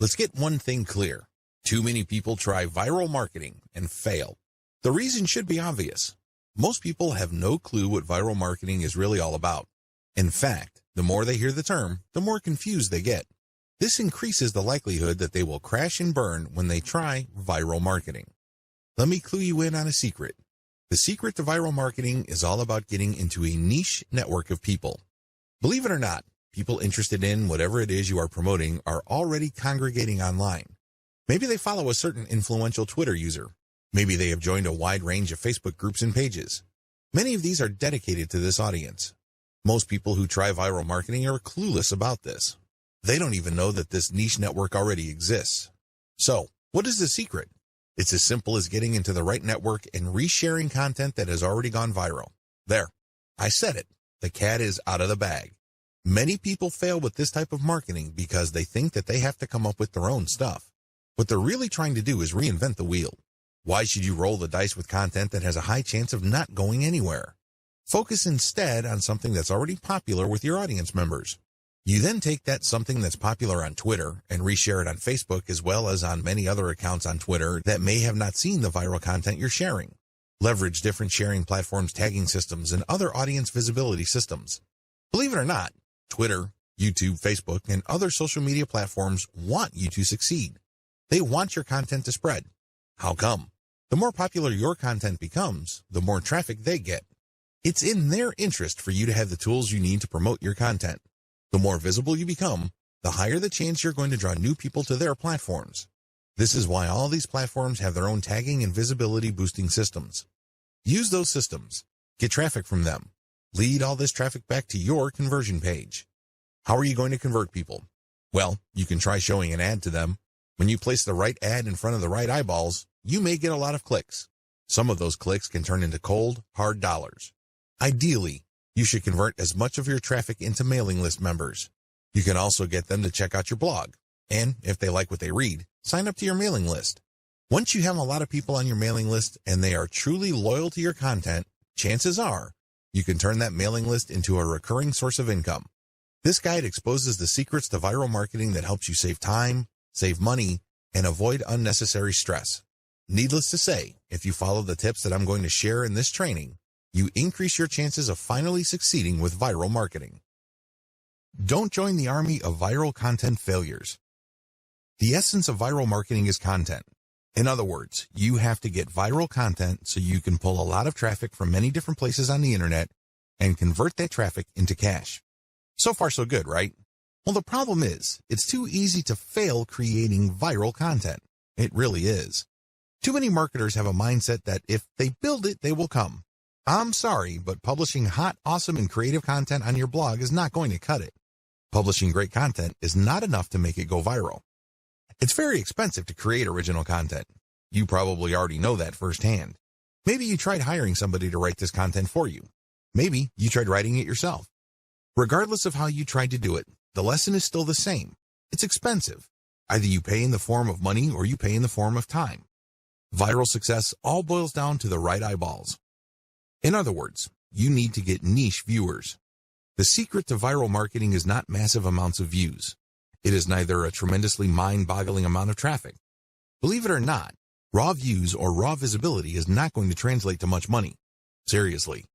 Let's get one thing clear. Too many people try viral marketing and fail. The reason should be obvious. Most people have no clue what viral marketing is really all about. In fact, the more they hear the term, the more confused they get. This increases the likelihood that they will crash and burn when they try viral marketing. Let me clue you in on a secret. The secret to viral marketing is all about getting into a niche network of people. Believe it or not, people interested in whatever it is you are promoting are already congregating online. Maybe they follow a certain influential Twitter user. Maybe they have joined a wide range of Facebook groups and pages. Many of these are dedicated to this audience. Most people who try viral marketing are clueless about this. They don't even know that this niche network already exists. So, what is the secret? It's as simple as getting into the right network and resharing content that has already gone viral. There, I said it. The cat is out of the bag. Many people fail with this type of marketing because they think that they have to come up with their own stuff. What they're really trying to do is reinvent the wheel. Why should you roll the dice with content that has a high chance of not going anywhere? Focus instead on something that's already popular with your audience members. You then take that something that's popular on Twitter and reshare it on Facebook as well as on many other accounts on Twitter that may have not seen the viral content you're sharing. Leverage different sharing platforms, tagging systems, and other audience visibility systems. Believe it or not, Twitter, YouTube, Facebook, and other social media platforms want you to succeed. They want your content to spread. How come? The more popular your content becomes, the more traffic they get. It's in their interest for you to have the tools you need to promote your content. The more visible you become, the higher the chance you're going to draw new people to their platforms. This is why all these platforms have their own tagging and visibility boosting systems. Use those systems. Get traffic from them. Lead all this traffic back to your conversion page. How are you going to convert people? Well, you can try showing an ad to them. When you place the right ad in front of the right eyeballs, you may get a lot of clicks. Some of those clicks can turn into cold, hard dollars. Ideally, you should convert as much of your traffic into mailing list members. You can also get them to check out your blog. And if they like what they read, sign up to your mailing list. Once you have a lot of people on your mailing list and they are truly loyal to your content, chances are you can turn that mailing list into a recurring source of income. This guide exposes the secrets to viral marketing that helps you save time, save money, and avoid unnecessary stress. Needless to say, if you follow the tips that I'm going to share in this training, you increase your chances of finally succeeding with viral marketing. Don't join the army of viral content failures. The essence of viral marketing is content. In other words, you have to get viral content so you can pull a lot of traffic from many different places on the internet and convert that traffic into cash. So far, so good, right? Well, the problem is, it's too easy to fail creating viral content. It really is. Too many marketers have a mindset that if they build it, they will come. I'm sorry, but publishing hot, awesome, and creative content on your blog is not going to cut it. Publishing great content is not enough to make it go viral. It's very expensive to create original content. You probably already know that firsthand. Maybe you tried hiring somebody to write this content for you. Maybe you tried writing it yourself. Regardless of how you tried to do it, the lesson is still the same. It's expensive. Either you pay in the form of money or you pay in the form of time. Viral success all boils down to the right eyeballs. In other words, you need to get niche viewers. The secret to viral marketing is not massive amounts of views. It is neither a tremendously mind-boggling amount of traffic. Believe it or not, raw views or raw visibility is not going to translate to much money. Seriously,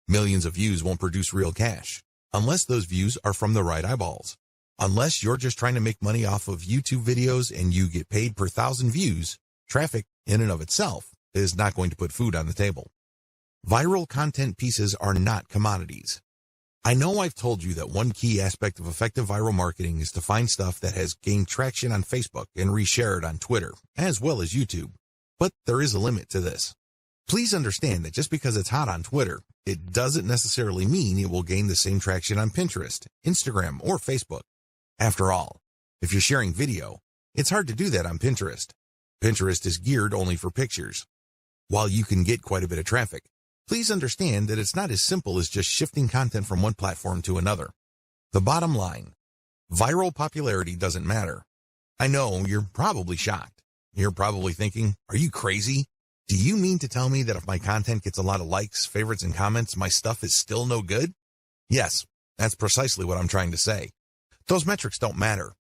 millions of views won't produce real cash, unless those views are from the right eyeballs. Unless you're just trying to make money off of YouTube videos and you get paid per 1,000 views, traffic in and of itself is not going to put food on the table. Viral content pieces are not commodities. I know I've told you that one key aspect of effective viral marketing is to find stuff that has gained traction on Facebook and reshare it on Twitter, as well as YouTube. But there is a limit to this. Please understand that just because it's hot on Twitter, it doesn't necessarily mean it will gain the same traction on Pinterest, Instagram, or Facebook. After all, if you're sharing video, it's hard to do that on Pinterest. Pinterest is geared only for pictures. While you can get quite a bit of traffic, please understand that it's not as simple as just shifting content from one platform to another. The bottom line, viral popularity doesn't matter. I know you're probably shocked. You're probably thinking, are you crazy? Do you mean to tell me that if my content gets a lot of likes, favorites, and comments, my stuff is still no good? Yes, that's precisely what I'm trying to say. Those metrics don't matter.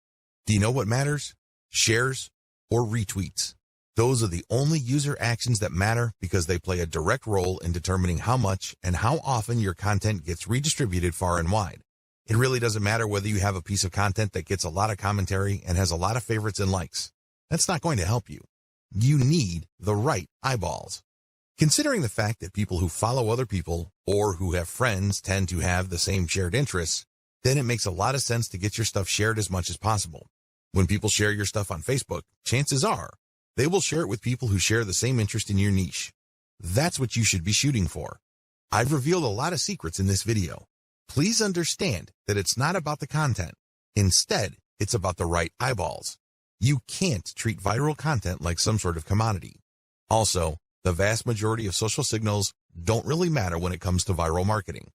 Do you know what matters? shares, or retweets. Those are the only user actions that matter because they play a direct role in determining how much and how often your content gets redistributed far and wide. It really doesn't matter whether you have a piece of content that gets a lot of commentary and has a lot of favorites and likes. That's not going to help you. You need the right eyeballs. Considering the fact that people who follow other people or who have friends tend to have the same shared interests, then it makes a lot of sense to get your stuff shared as much as possible. When people share your stuff on Facebook, chances are they will share it with people who share the same interest in your niche. That's what you should be shooting for. I've revealed a lot of secrets in this video. Please understand that it's not about the content. Instead, it's about the right eyeballs. You can't treat viral content like some sort of commodity. Also, the vast majority of social signals don't really matter when it comes to viral marketing.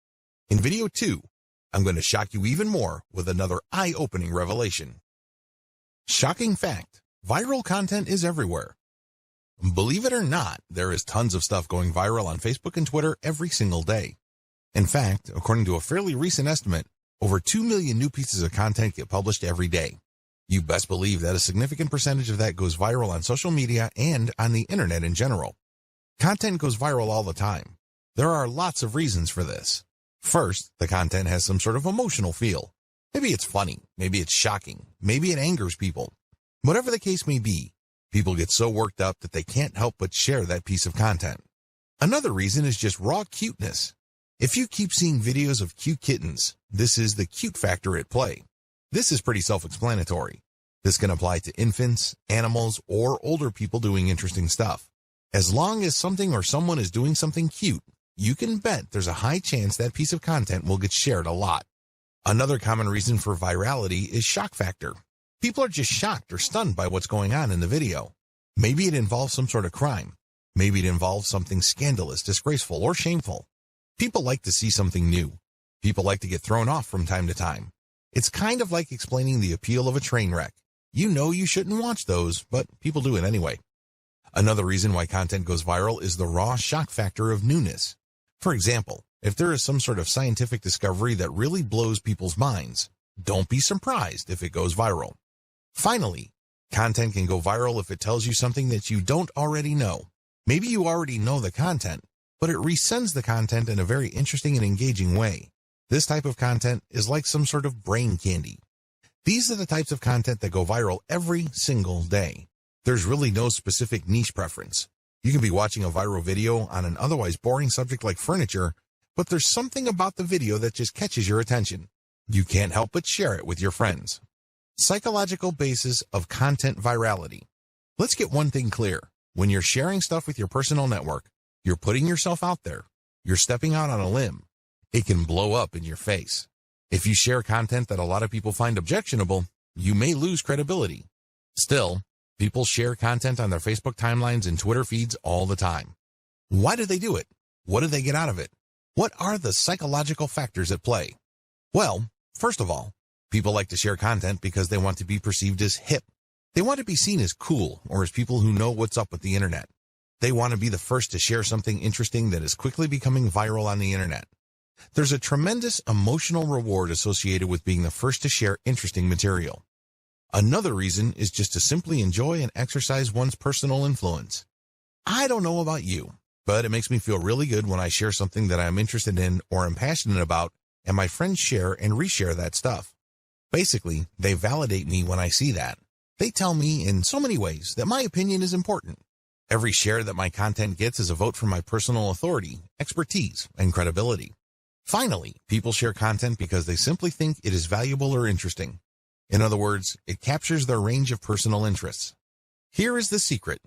In video 2, I'm going to shock you even more with another eye-opening revelation. Shocking fact, viral content is everywhere. Believe it or not, there is tons of stuff going viral on Facebook and Twitter every single day. In fact, according to a fairly recent estimate, over 2 million new pieces of content get published every day. You best believe that a significant percentage of that goes viral on social media and on the internet in general. Content goes viral all the time. There are lots of reasons for this. First, the content has some sort of emotional feel. Maybe it's funny, maybe it's shocking, maybe it angers people. Whatever the case may be, people get so worked up that they can't help but share that piece of content. Another reason is just raw cuteness. If you keep seeing videos of cute kittens, this is the cute factor at play. This is pretty self-explanatory. This can apply to infants, animals, or older people doing interesting stuff. As long as something or someone is doing something cute, you can bet there's a high chance that piece of content will get shared a lot. Another common reason for virality is shock factor. People are just shocked or stunned by what's going on in the video. Maybe it involves some sort of crime. Maybe it involves something scandalous, disgraceful, or shameful. People like to see something new. People like to get thrown off from time to time. It's kind of like explaining the appeal of a train wreck. You know you shouldn't watch those, but people do it anyway. Another reason why content goes viral is the raw shock factor of newness. For example, if there is some sort of scientific discovery that really blows people's minds, don't be surprised if it goes viral. Finally, content can go viral if it tells you something that you don't already know. Maybe you already know the content, but it resends the content in a very interesting and engaging way. This type of content is like some sort of brain candy. These are the types of content that go viral every single day. There's really no specific niche preference. You can be watching a viral video on an otherwise boring subject like furniture, but there's something about the video that just catches your attention. You can't help but share it with your friends. Psychological basis of content virality. Let's get one thing clear. When you're sharing stuff with your personal network, you're putting yourself out there. You're stepping out on a limb. It can blow up in your face. If you share content that a lot of people find objectionable, you may lose credibility. Still, people share content on their Facebook timelines and Twitter feeds all the time. Why do they do it? What do they get out of it? What are the psychological factors at play? Well, first of all, people like to share content because they want to be perceived as hip. They want to be seen as cool or as people who know what's up with the internet. They want to be the first to share something interesting that is quickly becoming viral on the internet. There's a tremendous emotional reward associated with being the first to share interesting material. Another reason is just to simply enjoy and exercise one's personal influence. I don't know about you, but it makes me feel really good when I share something that I'm interested in or am passionate about, and my friends share and reshare that stuff. Basically, they validate me when I see that. They tell me in so many ways that my opinion is important. Every share that my content gets is a vote for my personal authority, expertise, and credibility. Finally, people share content because they simply think it is valuable or interesting. In other words, it captures their range of personal interests. Here is the secret.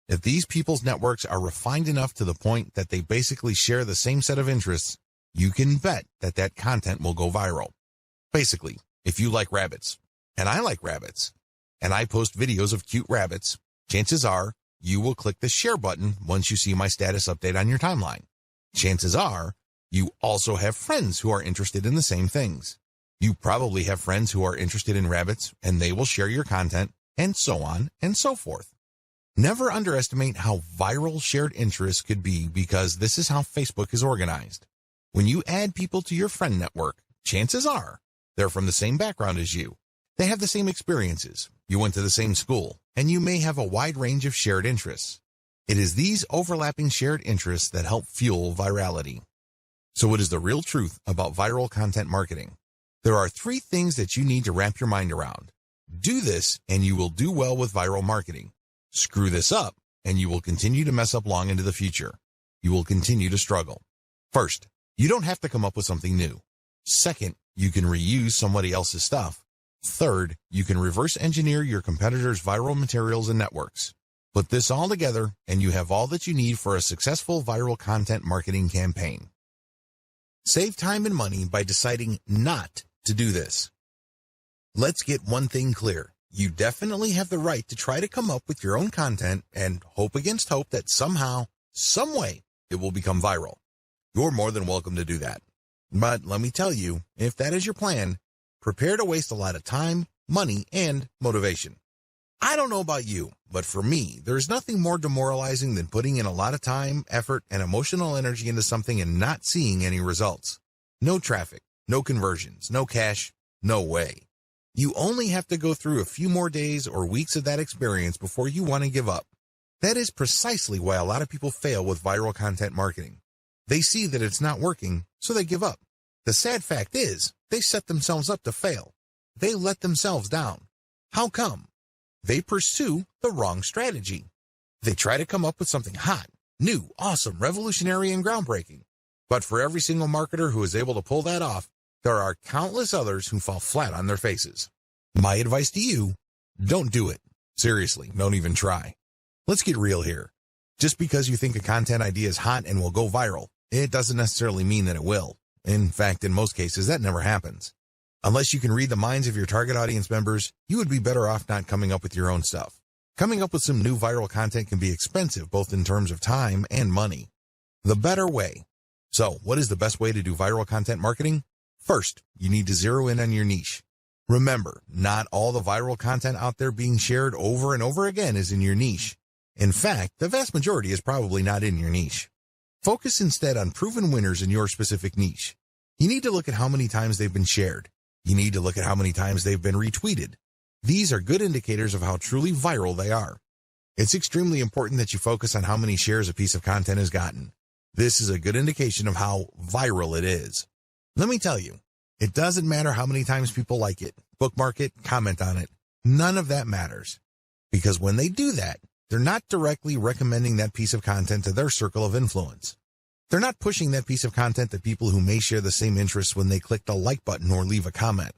If these people's networks are refined enough to the point that they basically share the same set of interests, you can bet that that content will go viral. Basically, if you like rabbits, and I like rabbits, and I post videos of cute rabbits, chances are you will click the share button once you see my status update on your timeline. Chances are you also have friends who are interested in the same things. You probably have friends who are interested in rabbits, and they will share your content, and so on and so forth. Never underestimate how viral shared interests could be, because this is how Facebook is organized. When you add people to your friend network, chances are they're from the same background as you. They have the same experiences, you went to the same school, and you may have a wide range of shared interests. It is these overlapping shared interests that help fuel virality. So what is the real truth about viral content marketing? There are 3 things that you need to wrap your mind around. Do this, and you will do well with viral marketing. Screw this up, and you will continue to mess up long into the future. You will continue to struggle. First, you don't have to come up with something new. Second, you can reuse somebody else's stuff. Third, you can reverse engineer your competitors' viral materials and networks. Put this all together, and you have all that you need for a successful viral content marketing campaign. Save time and money by deciding not to do this. Let's get one thing clear. You definitely have the right to try to come up with your own content and hope against hope that somehow, some way, it will become viral. You're more than welcome to do that. But let me tell you, if that is your plan, prepare to waste a lot of time, money, and motivation. I don't know about you, but for me, there's nothing more demoralizing than putting in a lot of time, effort, and emotional energy into something and not seeing any results. No traffic, no conversions, no cash, no way. You only have to go through a few more days or weeks of that experience before you want to give up. That is precisely why a lot of people fail with viral content marketing. They see that it's not working, so they give up. The sad fact is, they set themselves up to fail. They let themselves down. How come? They pursue the wrong strategy. They try to come up with something hot, new, awesome, revolutionary, and groundbreaking. But for every single marketer who is able to pull that off, there are countless others who fall flat on their faces. My advice to you, don't do it. Seriously, don't even try. Let's get real here. Just because you think a content idea is hot and will go viral, it doesn't necessarily mean that it will. In fact, in most cases, that never happens. Unless you can read the minds of your target audience members, you would be better off not coming up with your own stuff. Coming up with some new viral content can be expensive, both in terms of time and money. The better way. So, what is the best way to do viral content marketing? First, you need to zero in on your niche. Remember, not all the viral content out there being shared over and over again is in your niche. In fact, the vast majority is probably not in your niche. Focus instead on proven winners in your specific niche. You need to look at how many times they've been shared. You need to look at how many times they've been retweeted. These are good indicators of how truly viral they are. It's extremely important that you focus on how many shares a piece of content has gotten. This is a good indication of how viral it is. Let me tell you, it doesn't matter how many times people like it, bookmark it, comment on it. None of that matters. Because when they do that, they're not directly recommending that piece of content to their circle of influence. They're not pushing that piece of content to people who may share the same interests when they click the like button or leave a comment.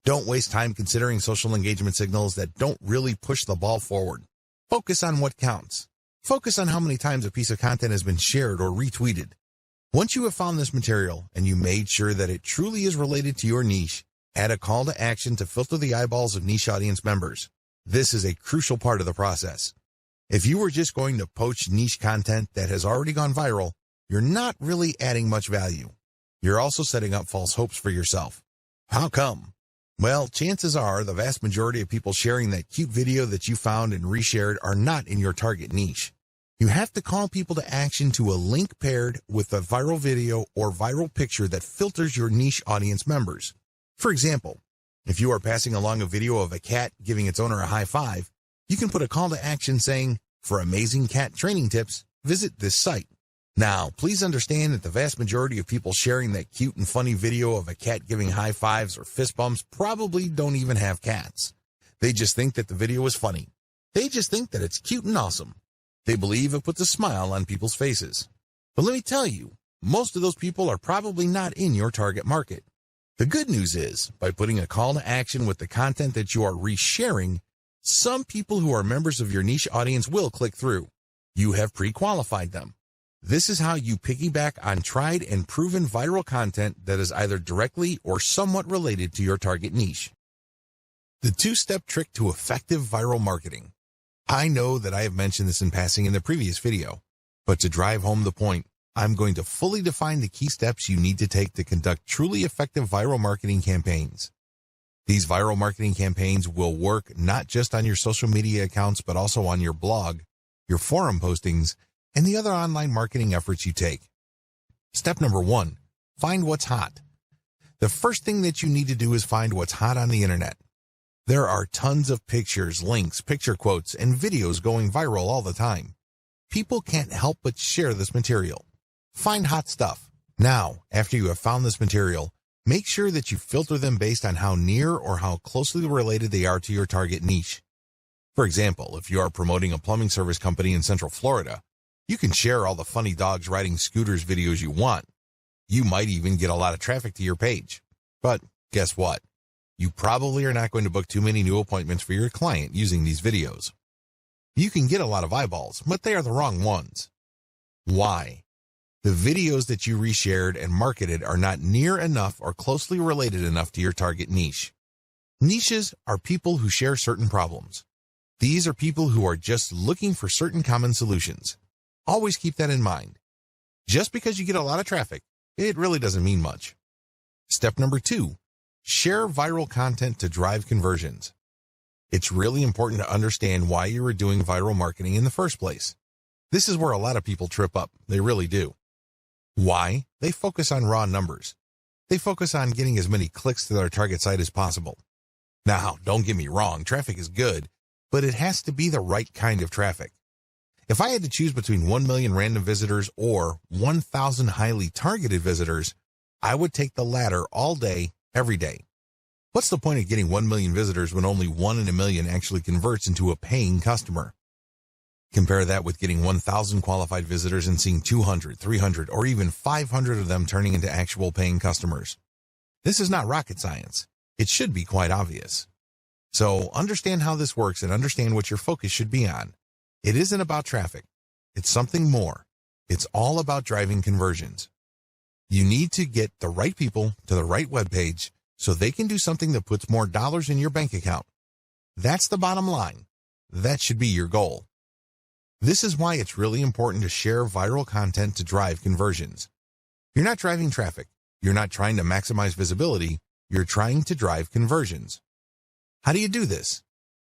Don't waste time considering social engagement signals that don't really push the ball forward. Focus on what counts. Focus on how many times a piece of content has been shared or retweeted. Once you have found this material and you made sure that it truly is related to your niche, add a call to action to filter the eyeballs of niche audience members. This is a crucial part of the process. If you were just going to poach niche content that has already gone viral, you're not really adding much value. You're also setting up false hopes for yourself. How come? Well, chances are the vast majority of people sharing that cute video that you found and reshared are not in your target niche. You have to call people to action to a link paired with a viral video or viral picture that filters your niche audience members. For example, if you are passing along a video of a cat giving its owner a high five, you can put a call to action saying, "For amazing cat training tips, visit this site." Now, please understand that the vast majority of people sharing that cute and funny video of a cat giving high fives or fist bumps probably don't even have cats. They just think that the video is funny. They just think that it's cute and awesome. They believe it puts a smile on people's faces. But let me tell you, most of those people are probably not in your target market. The good news is, by putting a call to action with the content that you are resharing, some people who are members of your niche audience will click through. You have pre-qualified them. This is how you piggyback on tried and proven viral content that is either directly or somewhat related to your target niche. The two-step trick to effective viral marketing. I know that I have mentioned this in passing in the previous video, but to drive home the point, I'm going to fully define the key steps you need to take to conduct truly effective viral marketing campaigns. These viral marketing campaigns will work not just on your social media accounts, but also on your blog, your forum postings, and the other online marketing efforts you take. Step number 1, find what's hot. The first thing that you need to do is find what's hot on the internet. There are tons of pictures, links, picture quotes, and videos going viral all the time. People can't help but share this material. Find hot stuff. Now, after you have found this material, make sure that you filter them based on how near or how closely related they are to your target niche. For example, if you are promoting a plumbing service company in Central Florida, you can share all the funny dogs riding scooters videos you want. You might even get a lot of traffic to your page. But guess what? You probably are not going to book too many new appointments for your client using these videos. You can get a lot of eyeballs, but they are the wrong ones. Why? The videos that you reshared and marketed are not near enough or closely related enough to your target niche. Niches are people who share certain problems. These are people who are just looking for certain common solutions. Always keep that in mind. Just because you get a lot of traffic, it really doesn't mean much. Step number 2, share viral content to drive conversions. It's really important to understand why you are doing viral marketing in the first place. This is where a lot of people trip up. They really do. Why? They focus on raw numbers. They focus on getting as many clicks to their target site as possible. Now, don't get me wrong, traffic is good, but it has to be the right kind of traffic. If I had to choose between 1 million random visitors or 1,000 highly targeted visitors, I would take the latter all day, every day. What's the point of getting 1 million visitors when only 1 in a million actually converts into a paying customer? Compare that with getting 1,000 qualified visitors and seeing 200, 300, or even 500 of them turning into actual paying customers. This is not rocket science. It should be quite obvious. So understand how this works and understand what your focus should be on. It isn't about traffic. It's something more. It's all about driving conversions. You need to get the right people to the right web page so they can do something that puts more dollars in your bank account. That's the bottom line. That should be your goal. This is why it's really important to share viral content to drive conversions. You're not driving traffic. You're not trying to maximize visibility. You're trying to drive conversions. How do you do this?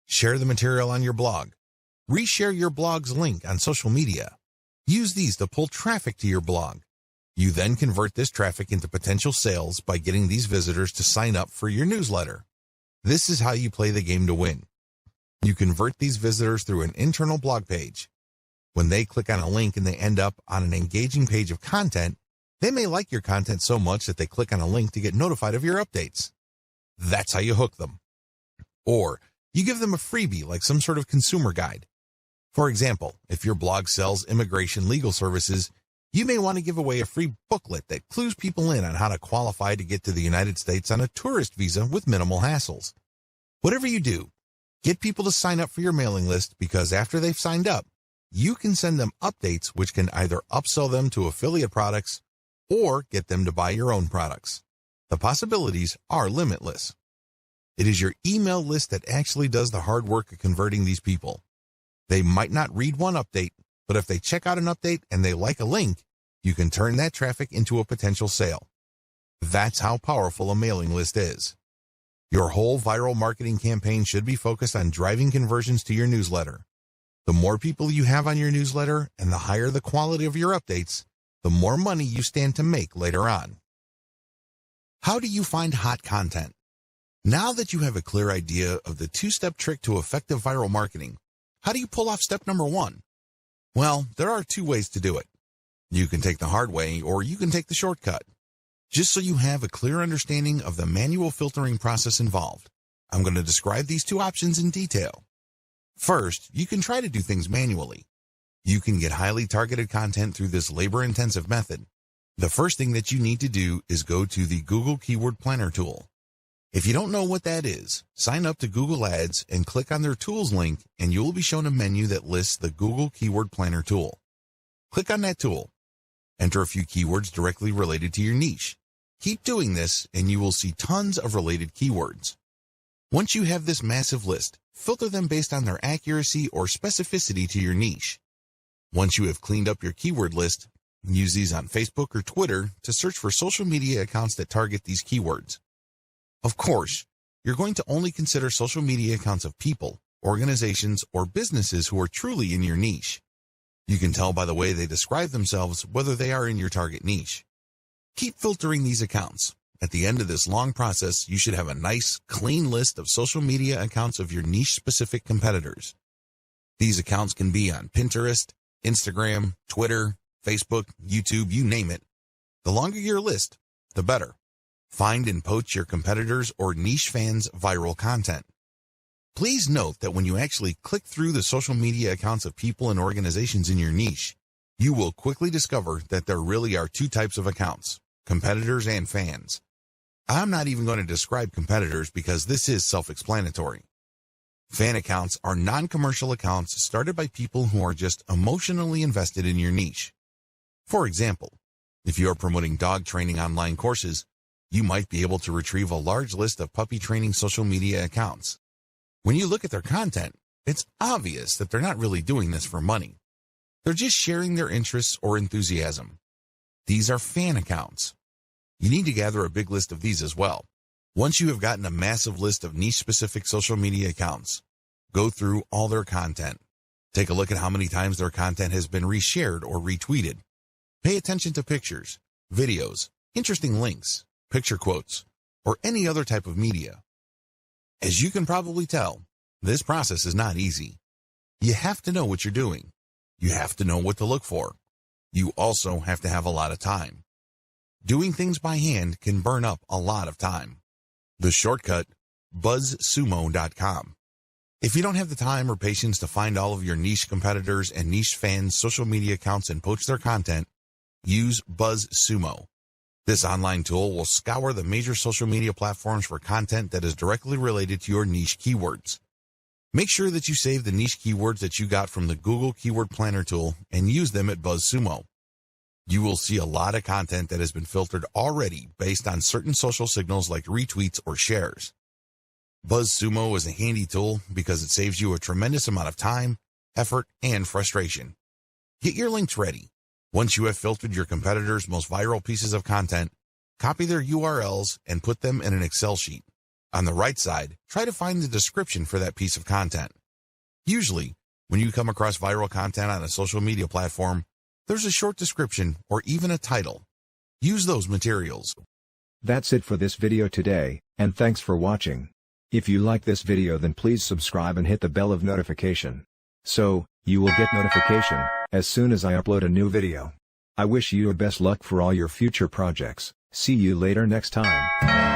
Share the material on your blog. Reshare your blog's link on social media. Use these to pull traffic to your blog. You then convert this traffic into potential sales by getting these visitors to sign up for your newsletter. This is how you play the game to win. You convert these visitors through an internal blog page. When they click on a link and they end up on an engaging page of content, they may like your content so much that they click on a link to get notified of your updates. That's how you hook them. Or you give them a freebie like some sort of consumer guide. For example, if your blog sells immigration legal services, you may want to give away a free booklet that clues people in on how to qualify to get to the United States on a tourist visa with minimal hassles. Whatever you do, get people to sign up for your mailing list because after they've signed up, you can send them updates which can either upsell them to affiliate products or get them to buy your own products. The possibilities are limitless. It is your email list that actually does the hard work of converting these people. They might not read one update, but if they check out an update and they like a link, you can turn that traffic into a potential sale. That's how powerful a mailing list is. Your whole viral marketing campaign should be focused on driving conversions to your newsletter. The more people you have on your newsletter and the higher the quality of your updates, the more money you stand to make later on. How do you find hot content? Now that you have a clear idea of the two-step trick to effective viral marketing, how do you pull off step number 1? Well, there are 2 ways to do it. You can take the hard way or you can take the shortcut. Just so you have a clear understanding of the manual filtering process involved, I'm going to describe these 2 options in detail. First, you can try to do things manually. You can get highly targeted content through this labor-intensive method. The first thing that you need to do is go to the Google Keyword Planner tool. If you don't know what that is, sign up to Google Ads and click on their Tools link and you will be shown a menu that lists the Google Keyword Planner tool. Click on that tool. Enter a few keywords directly related to your niche. Keep doing this and you will see tons of related keywords. Once you have this massive list, filter them based on their accuracy or specificity to your niche. Once you have cleaned up your keyword list, use these on Facebook or Twitter to search for social media accounts that target these keywords. Of course, you're going to only consider social media accounts of people, organizations, or businesses who are truly in your niche. You can tell by the way they describe themselves whether they are in your target niche. Keep filtering these accounts. At the end of this long process, you should have a nice, clean list of social media accounts of your niche-specific competitors. These accounts can be on Pinterest, Instagram, Twitter, Facebook, YouTube, you name it. The longer your list, the better. Find and poach your competitors' or niche fans' viral content. Please note that when you actually click through the social media accounts of people and organizations in your niche, you will quickly discover that there really are two types of accounts, competitors and fans. I'm not even going to describe competitors because this is self-explanatory. Fan accounts are non-commercial accounts started by people who are just emotionally invested in your niche. For example, if you are promoting dog training online courses, you might be able to retrieve a large list of puppy training social media accounts. When you look at their content, it's obvious that they're not really doing this for money. They're just sharing their interests or enthusiasm. These are fan accounts. You need to gather a big list of these as well. Once you have gotten a massive list of niche-specific social media accounts, go through all their content. Take a look at how many times their content has been reshared or retweeted. Pay attention to pictures, videos, interesting links, picture quotes, or any other type of media. As you can probably tell, this process is not easy. You have to know what you're doing. You have to know what to look for. You also have to have a lot of time. Doing things by hand can burn up a lot of time. The shortcut, buzzsumo.com. If you don't have the time or patience to find all of your niche competitors and niche fans' social media accounts and poach their content, use BuzzSumo. This online tool will scour the major social media platforms for content that is directly related to your niche keywords. Make sure that you save the niche keywords that you got from the Google Keyword Planner tool and use them at BuzzSumo. You will see a lot of content that has been filtered already based on certain social signals like retweets or shares. BuzzSumo is a handy tool because it saves you a tremendous amount of time, effort, and frustration. Get your links ready. Once you have filtered your competitors' most viral pieces of content, copy their URLs and put them in an Excel sheet. On the right side, try to find the description for that piece of content. Usually, when you come across viral content on a social media platform, there's a short description or even a title. Use those materials. That's it for this video today, and thanks for watching. If you like this video, then please subscribe and hit the bell of notification. So, you will get notification as soon as I upload a new video. I wish you best luck for all your future projects. See you later next time.